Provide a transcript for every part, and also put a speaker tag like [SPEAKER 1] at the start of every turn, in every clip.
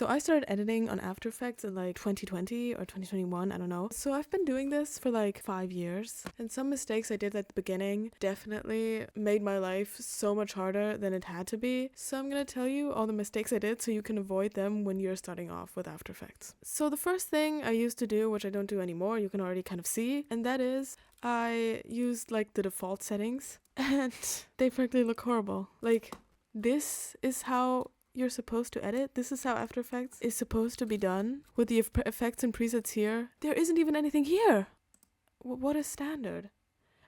[SPEAKER 1] So I started editing on After Effects in like 2020 or 2021, I don't know. So I've been doing this for like 5 years, and some mistakes I did at the beginning definitely made my life so much harder than it had to be. So I'm gonna tell you all the mistakes I did so you can avoid them when you're starting off with After Effects. So the first thing I used to do, which I don't do anymore, you can already kind of see, and that is I used like the default settings and they frankly look horrible. Like, this is how you're supposed to edit. This is how After Effects is supposed to be done. With the effects and presets here, there isn't even anything here. What is standard?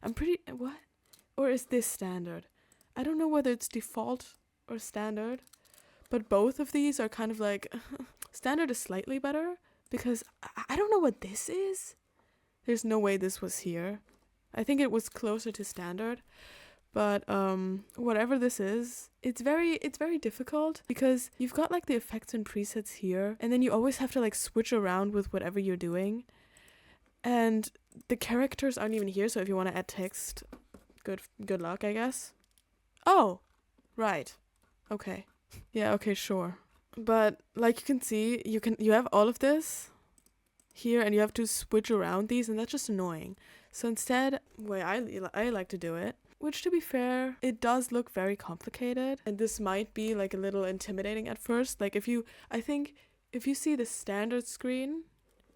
[SPEAKER 1] What? Or is this standard? I don't know whether it's default or standard, but both of these are kind of like, standard is slightly better because I don't know what this is. There's no way this was here. I think it was closer to standard. But whatever this is, it's very difficult because you've got like the effects and presets here, and then you always have to like switch around with whatever you're doing. And the characters aren't even here, so if you want to add text, good luck, I guess. Oh, right. Okay. Yeah, okay, sure. But like you can see, you have all of this here, and you have to switch around these, and that's just annoying. So instead, the way I like to do it, which to be fair, it does look very complicated, and this might be like a little intimidating at first. Like I think if you see the standard screen,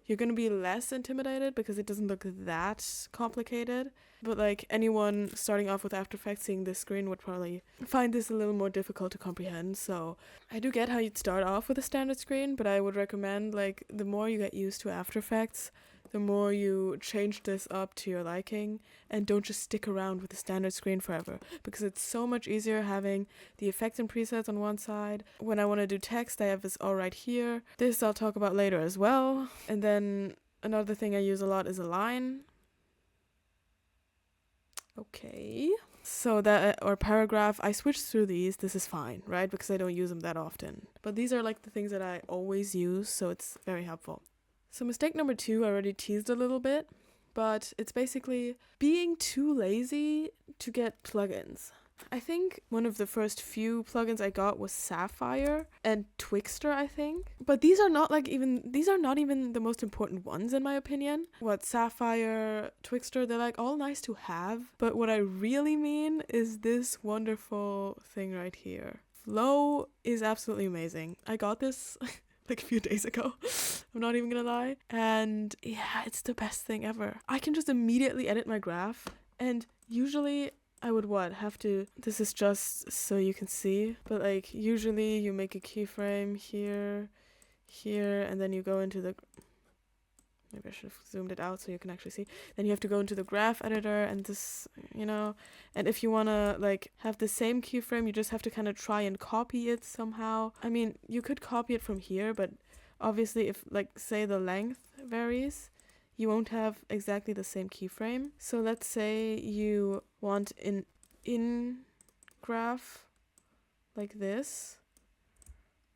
[SPEAKER 1] you're gonna be less intimidated because it doesn't look that complicated. But like anyone starting off with After Effects seeing this screen would probably find this a little more difficult to comprehend. So I do get how you'd start off with a standard screen, but I would recommend like the more you get used to After Effects, the more you change this up to your liking, and don't just stick around with the standard screen forever, because it's so much easier having the effects and presets on one side. When I want to do text, I have this all right here. This I'll talk about later as well. And then another thing I use a lot is Align. Okay. So that, or Paragraph, I switch through these. This is fine, right? Because I don't use them that often. But these are like the things that I always use, so it's very helpful. So mistake number 2, I already teased a little bit, but it's basically being too lazy to get plugins. I think one of the first few plugins I got was Sapphire and Twixtor, I think. But these are not even the most important ones in my opinion. What Sapphire, Twixtor, they're like all nice to have, but what I really mean is this wonderful thing right here. Flow is absolutely amazing. I got this like a few days ago. I'm not even gonna lie. And yeah, it's the best thing ever. I can just immediately edit my graph, and usually I would this is just so you can see, but like usually you make a keyframe here, and then you go into the, maybe I should have zoomed it out so you can actually see. Then you have to go into the graph editor, and this, and if you want to like have the same keyframe, you just have to kind of try and copy it somehow. I mean, you could copy it from here, but obviously if like say the length varies, you won't have exactly the same keyframe. So let's say you want an in graph like this,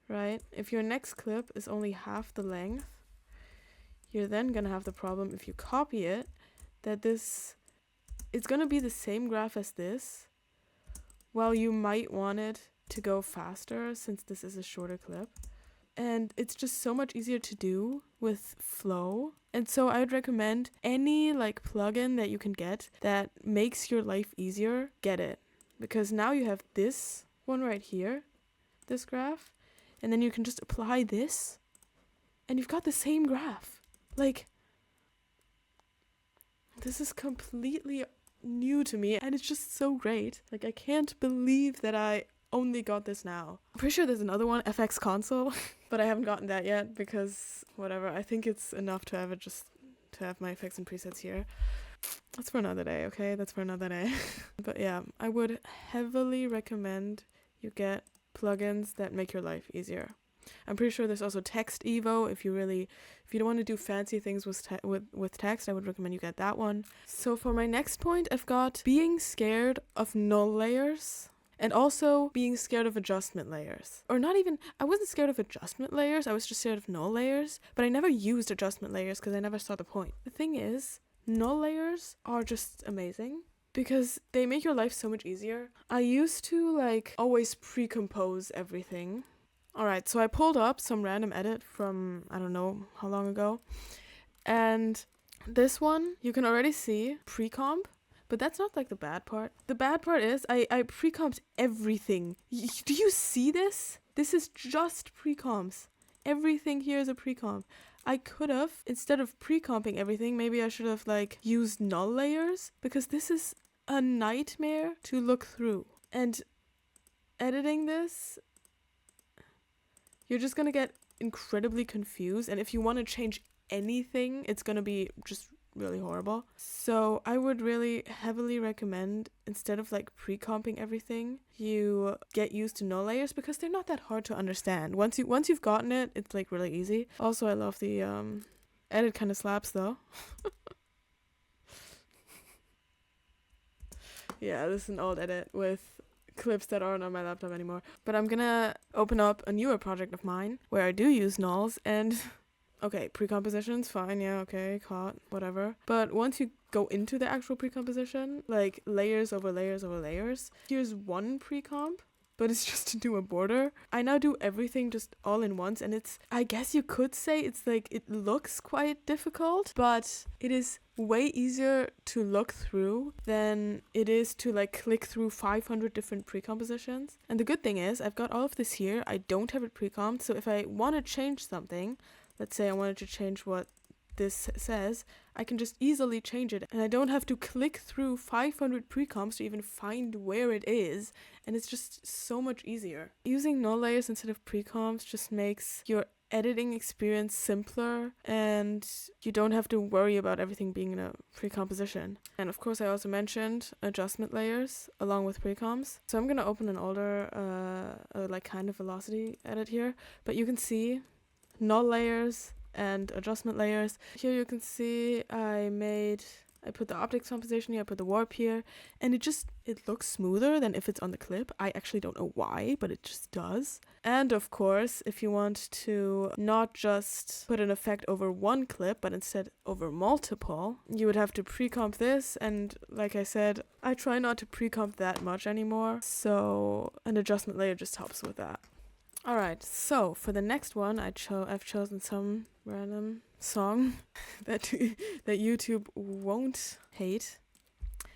[SPEAKER 1] right? If your next clip is only half the length, you're then gonna have the problem if you copy it, that it's gonna be the same graph as this, while you might want it to go faster since this is a shorter clip. And it's just so much easier to do with Flow. And so I would recommend any like plugin that you can get that makes your life easier, get it. Because now you have this one right here, this graph, and then you can just apply this, and you've got the same graph. Like, this is completely new to me, and it's just so great. Like, I can't believe that I only got this now. I'm pretty sure there's another one, FX Console, but I haven't gotten that yet because whatever. I think it's enough to have it just to have my effects and presets here. That's for another day, okay? That's for another day. But yeah, I would heavily recommend you get plugins that make your life easier. I'm pretty sure there's also Text Evo. If you don't want to do fancy things with text, I would recommend you get that one. So for my next point, I've got being scared of null layers. And also being scared of adjustment layers. Or not even, I wasn't scared of adjustment layers, I was just scared of null layers. But I never used adjustment layers because I never saw the point. The thing is, null layers are just amazing because they make your life so much easier. I used to like always pre-compose everything. Alright, so I pulled up some random edit from I don't know how long ago. And this one, you can already see pre-comp, but that's not like the bad part. The bad part is I pre-comped everything. Do you see this? This is just pre-comps. Everything here is a pre-comp. I could have, instead of pre-comping everything, maybe I should have like used null layers, because this is a nightmare to look through. And editing this, you're just gonna get incredibly confused, and if you want to change anything, it's gonna be just really horrible. So I would really heavily recommend, instead of like pre-comping everything, you get used to null layers, because they're not that hard to understand. Once you've gotten it, it's like really easy. Also, I love the edit kind of slaps though. Yeah, this is an old edit with clips that aren't on my laptop anymore. But I'm gonna open up a newer project of mine where I do use nulls, and okay, pre-compositions, fine, yeah, okay, caught, whatever. But once you go into the actual pre-composition, like layers over layers over layers, here's one pre-comp, but it's just to do a border. I now do everything just all in once, and it's, I guess you could say it's like, it looks quite difficult, but it is way easier to look through than it is to like click through 500 different pre-compositions. And the good thing is, I've got all of this here, I don't have it pre-comped, so if I want to change something, let's say I wanted to change what this says, I can just easily change it, and I don't have to click through 500 pre-comps to even find where it is, and it's just so much easier. Using null layers instead of pre-comps just makes your editing experience simpler, and you don't have to worry about everything being in a pre-composition. And of course I also mentioned adjustment layers along with pre-comps. So I'm gonna open an older like kind of velocity edit here, but you can see null layers and adjustment layers. Here you can see I put the optics composition here, I put the warp here, and it looks smoother than if it's on the clip. I actually don't know why, but it just does. And of course, if you want to not just put an effect over one clip, but instead over multiple, you would have to pre-comp this, and like I said, I try not to pre-comp that much anymore, so an adjustment layer just helps with that. Alright, so for the next one, I've chosen some random song that YouTube won't hate.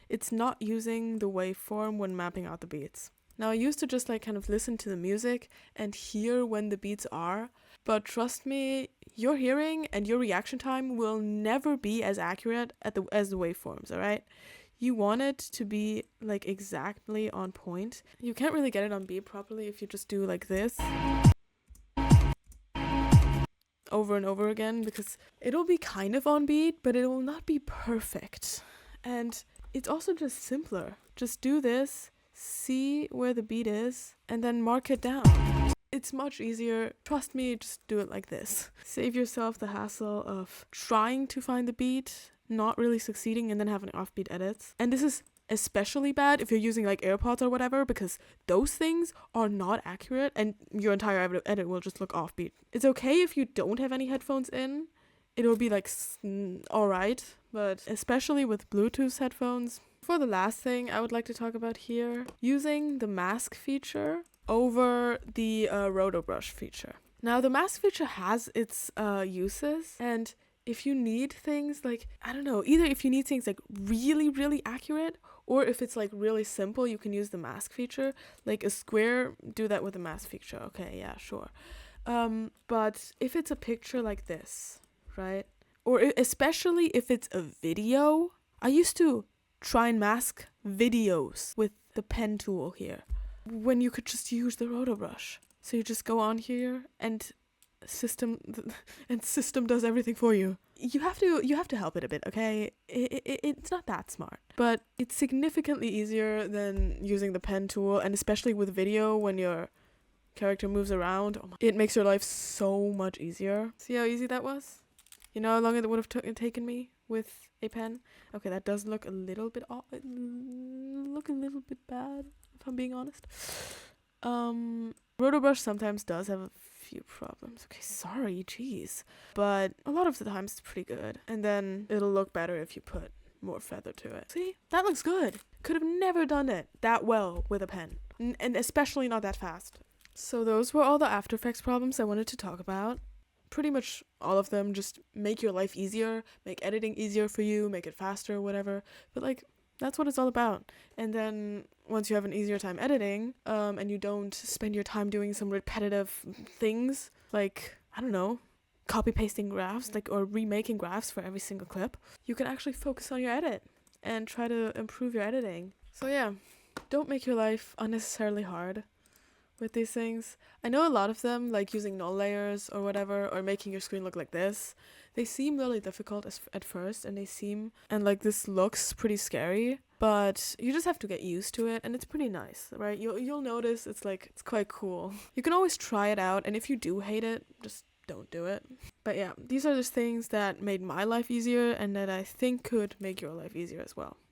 [SPEAKER 1] It's not using the waveform when mapping out the beats. Now I used to just like kind of listen to the music and hear when the beats are, but trust me, your hearing and your reaction time will never be as accurate as the waveforms, alright? You want it to be like exactly on point. You can't really get it on beat properly if you just do like this over and over again, because it'll be kind of on beat, but it will not be perfect. And it's also just simpler. Just do this, see where the beat is, and then mark it down. It's much easier. Trust me, just do it like this. Save yourself the hassle of trying to find the beat, not really succeeding, and then having offbeat edits. And this is especially bad if you're using like AirPods or whatever, because those things are not accurate and your entire edit will just look offbeat. It's okay if you don't have any headphones in. It'll be like alright, but especially with Bluetooth headphones. For the last thing I would like to talk about here, using the mask feature over the RotoBrush feature. Now the mask feature has its uses, and if you need things like, I don't know, either if you need things like really, really accurate, or if it's like really simple, you can use the mask feature. Like a square, do that with the mask feature. Okay, yeah, sure. But if it's a picture like this, right? Or especially if it's a video, I used to try and mask videos with the pen tool here, when you could just use the RotoBrush. So you just go on here and system does everything for you. You have to help it a bit, okay? It's not that smart, but it's significantly easier than using the pen tool, and especially with video when your character moves around, it makes your life so much easier. See how easy that was? You know how long it would have taken me with a pen? Okay, that does look a little bit bad, if I'm being honest. RotoBrush sometimes does have a few problems. Okay, sorry, jeez. But a lot of the times it's pretty good. And then it'll look better if you put more feather to it. See? That looks good. Could have never done it that well with a pen. And especially not that fast. So those were all the After Effects problems I wanted to talk about. Pretty much all of them just make your life easier, make editing easier for you, make it faster, whatever. But like, that's what it's all about. And then once you have an easier time editing, and you don't spend your time doing some repetitive things, like, I don't know, copy pasting graphs, like, or remaking graphs for every single clip, you can actually focus on your edit and try to improve your editing. So yeah, don't make your life unnecessarily hard with these things. I know a lot of them, like using null layers or whatever, or making your screen look like this, they seem really difficult at first, and like this looks pretty scary, but you just have to get used to it, and it's pretty nice, right? You'll notice it's quite cool. You can always try it out, and if you do hate it, just don't do it. But yeah, these are just things that made my life easier and that I think could make your life easier as well.